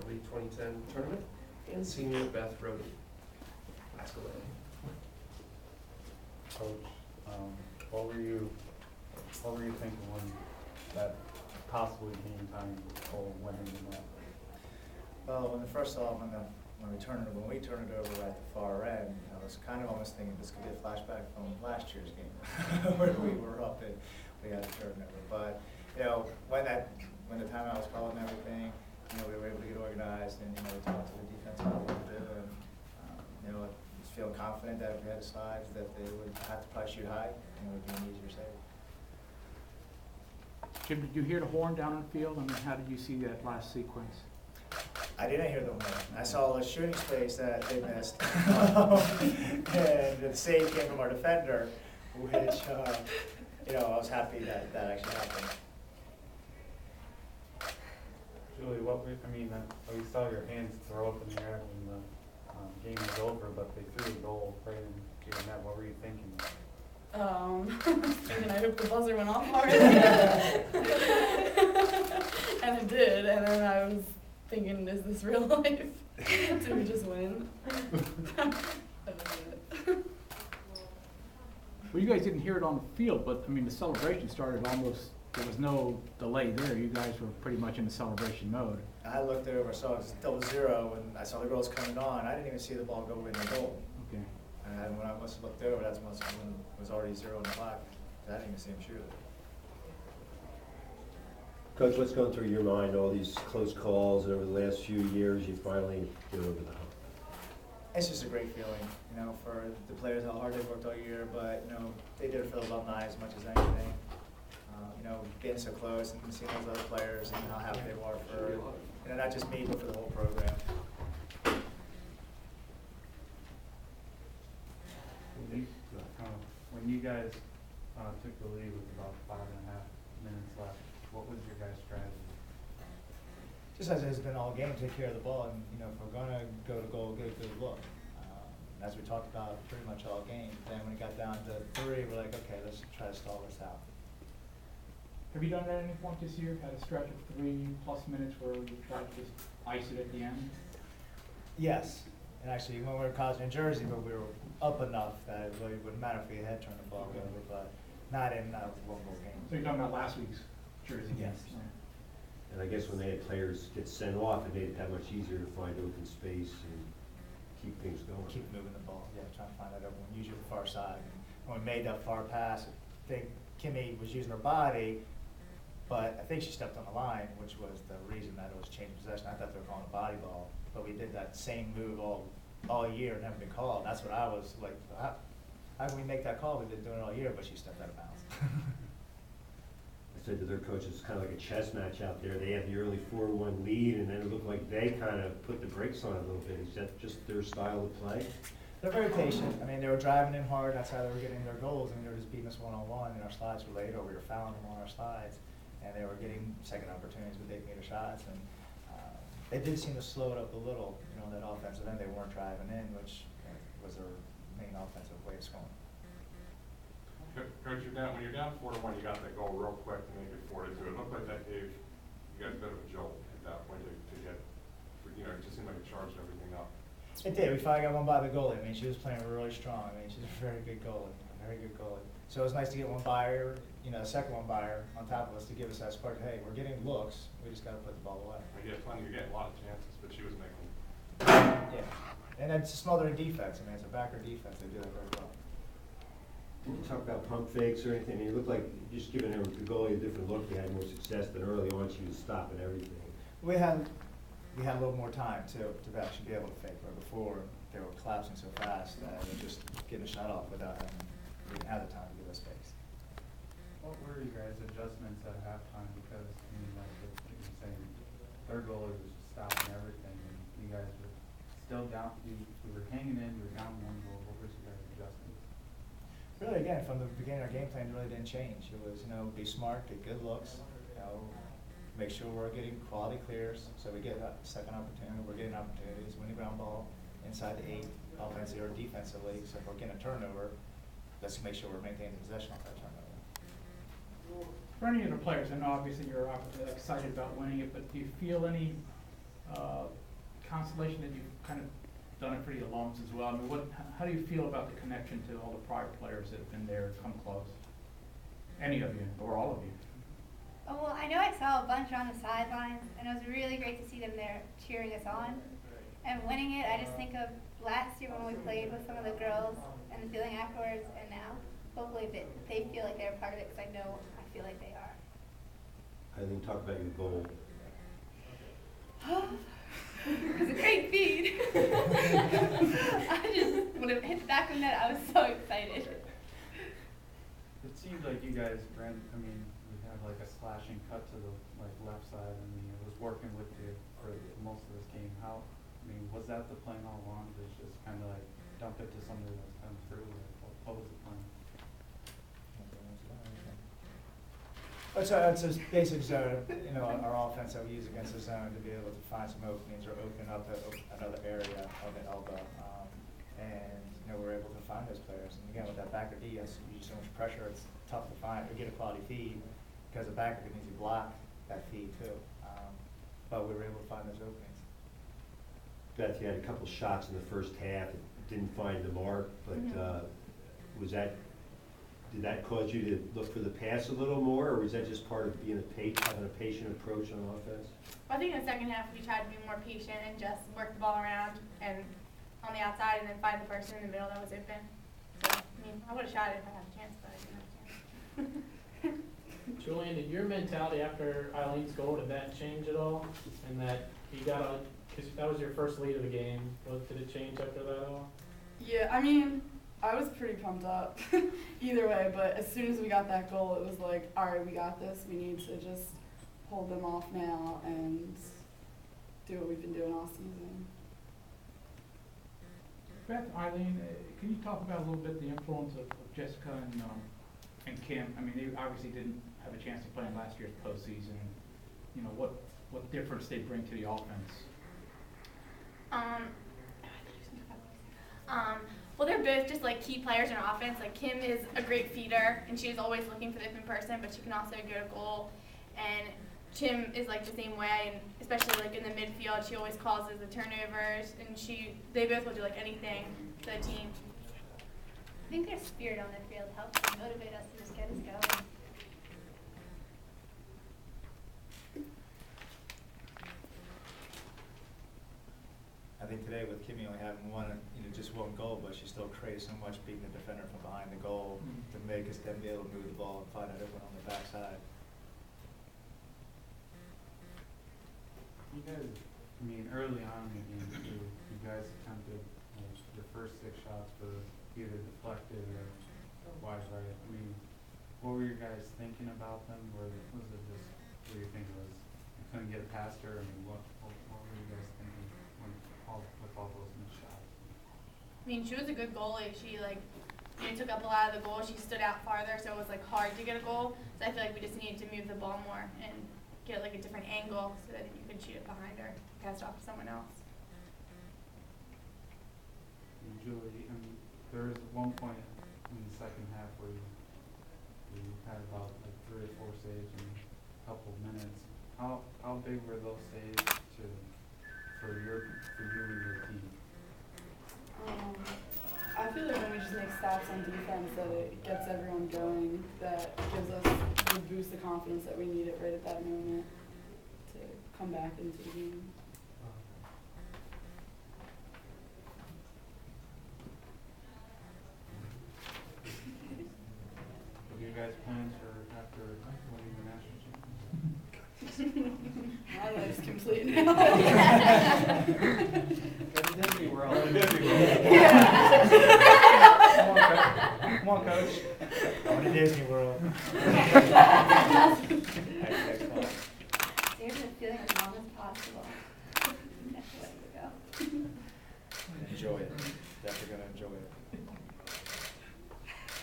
League 2010 tournament, and senior Beth Rohde. Ask away. Coach, what were you thinking when that possibly game time goal went in the net? Well, when we turned it over at the far end, I was kind of almost thinking this could be a flashback from last year's game, where we were up and we had to turn it over. But when the timeout was called and everything, we were able to get organized, and we talked to the defense a little bit, and I was feeling confident that if we had slides that they would have to probably shoot high, and it would be an easier save. Jim, did you hear the horn down on the field? I mean, how did you see that last sequence? I didn't hear the horn. I saw the shooting space that they missed, and the save came from our defender, which I was happy that actually happened. Julie, we saw your hands throw up in the air when the game was over, but they threw a goal right in your net. What were you thinking? Thinking I hope the buzzer went off hard. And it did, and then I was thinking, is this real life? Did we just win? That was it. Well, you guys didn't hear it on the field, but I mean, the celebration started almost, there was no delay there. You guys were pretty much in the celebration mode. I looked over, saw it was 0-0, and I saw the girls coming on. I didn't even see the ball go in the goal. Okay. And when I must have looked over, that's when it was already 0 in the clock. I didn't even see him shoot it. Coach, what's going through your mind, all these close calls, and over the last few years, you finally get over the hump? It's just a great feeling, for the players, how hard they've worked all year, but, they did it for the alumni as much as anything. Getting so close and seeing those other players and how happy they were for, not just me, but for the whole program. When you guys took the lead with about 5.5 minutes left, what was your guys' strategy? Just as it's been all game, take care of the ball, and if we're gonna go to goal, get a good look. As we talked about pretty much all game. Then when it got down to 3, we're like, okay, let's try to stall this out. Have you done that at any point this year? Had a stretch of 3+ minutes where you tried to just ice it at the end? Yes, and actually when we were in college in Jersey, but we were up enough that it really wouldn't matter if we had turned the ball over, but not in one goal game. So you're talking about last week's Jersey game? Yes. And I guess when they had players get sent off, it made it that much easier to find open space and keep things going. Keep moving the ball, trying to find that open one, usually the far side. And when we made that far pass, I think Kimmy was using her body, but I think she stepped on the line, which was the reason that it was changed possession. I thought they were calling a body ball, but we did that same move all year and haven't been called. That's what I was like, how can we make that call? We've been doing it all year, but she stepped out of bounds. I said to their coach, it's kind of like a chess match out there. They had the early 4-1 lead, and then it looked like they kind of put the brakes on it a little bit. Is that just their style of play? They're very patient. I mean, they were driving in hard. That's how they were getting their goals. I mean, they were just beating us one-on-one, and our slides were late, or we were fouling them on our slides. And they were getting second opportunities with 8-meter shots. And they did seem to slow it up a little, that offensive end. They weren't driving in, which was their main offensive way of scoring. Coach, when you're down 4-1, you got that goal real quick to make it 4-2. It looked like that gave you guys a bit of a jolt at that point to get, it just seemed like it charged everything up. It did. We finally got one by the goalie. I mean, she was playing really strong. I mean, she's a very good goalie, So it was nice to get one by her, the second one by her on top of us to give us that spark. Hey, we're getting looks. We just got to put the ball away. You're getting a lot of chances, but she was making. Yeah, and it's a smothering defense. I mean, it's a backer defense. They do that very well. Did you talk about pump fakes or anything? I mean, it looked like just giving her the goalie a different look. They had more success than early on. She was stopping everything. We had a little more time to actually be able to fake, where before they were collapsing so fast that they were just getting a shot off without having we didn't have the time to give us space. What were you guys' adjustments at halftime? Because like you were saying, third goalie was just stopping everything, and you guys were still down. You were hanging in. You were down 1 goal. What was your guys' adjustments? Really, again, from the beginning, our game plan really didn't change. It was, be smart, get good looks, make sure we're getting quality clears, so we get a second opportunity. We're getting opportunities, win the ground ball inside the 8, offensively or defensively. So if we're getting a turnover, let's make sure we're maintaining possession off that turnover. For any of the players, I know obviously you're excited about winning it, but do you feel any Constellation, that you've kind of done it for the alums as well. I mean, how do you feel about the connection to all the prior players that have been there, come close? Any of you, or all of you? Oh, well, I know I saw a bunch on the sidelines, and it was really great to see them there cheering us on. And winning it, I just think of last year when we played with some of the girls and the feeling afterwards, and now hopefully that they feel like they're a part of it, because I know I feel like they are. Eileen, talk about your goal. It was a great feed. I just, when it hit the back of the net, I was so excited. It seemed like you guys ran, I mean, we had like a slashing cut to the left side. I mean, it was working with you for most of this game. How, I mean, was that the plan all along? Was just kind of like dump it to somebody that's coming through? What was the plan? It's a basic zone, our offense that we use against the zone to be able to find some openings or open up another area of the elbow. And, we're able to find those players. And again, with that backer D, you use so much pressure, it's tough to find or get a quality feed because the backer can easily block that feed too. But we were able to find those openings. Beth, you had a couple shots in the first half, didn't find the mark, but did that cause you to look for the pass a little more, or was that just part of being having a patient approach on offense? Well, I think in the second half we tried to be more patient and just work the ball around and on the outside, and then find the person in the middle that was open. So, I mean, I would have shot it if I had a chance, but I didn't have a chance. Julian, did your mentality after Eileen's goal, did that change at all? And that you got because that was your first lead of the game. Did it change after that at all? Yeah, I mean, I was pretty pumped up either way, but as soon as we got that goal, it was like, all right, we got this. We need to just hold them off now and do what we've been doing all season. Beth, Eileen, can you talk about a little bit the influence of Jessica and Kim? I mean, they obviously didn't have a chance to play in last year's postseason. What difference they bring to the offense? Well, they're both just like key players in offense. Like Kim is a great feeder, and she's always looking for the open person, but she can also go to goal. And Kim is like the same way, and especially like in the midfield, she always causes the turnovers, and they both will do like anything for the team. I think their spirit on the field helps them motivate us to just get us going. I think today with Kimmy only having just one goal, but she still created so much beating the defender from behind the goal to make us then be able to move the ball and find it open on the backside. You guys, I mean, early on in the game, you guys attempted your first 6 shots were either deflected or wide right. I mean, what were you guys thinking about them? Was it just, what do you think it was? You couldn't get past her? I mean, what were you guys thinking with all those missed shots? I mean, she was a good goalie. She took up a lot of the goal. She stood out farther, so it was like hard to get a goal. So I feel like we just needed to move the ball more and get like a different angle so that you could shoot it behind her, pass it off to someone else. And Julie, I mean, there was one point in the second half where you had about 3 or 4 saves in a couple of minutes. How big were those saves for you and your team? I feel like when we just make stops on defense, that it gets everyone going, that gives us the boost of confidence that we needed right at that moment to come back into the game. What are your guys' plans for after winning the national championship? My life's complete now. Go to Disney World. Come on, Coach. Going to Disney World. There's a feeling as long as possible. That's the way to go. Enjoy it. Definitely going to enjoy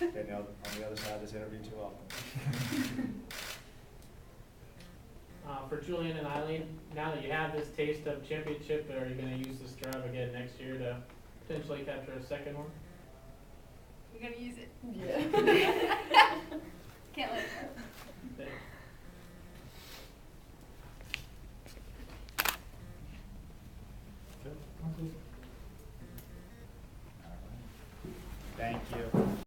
it. And on the other side of this interview too often. For Julian and Eileen, now that you have this taste of championship, are you going to use this drive again next year to potentially capture a second one? You're going to use it. Yeah. Can't let it go. Council? Thank you.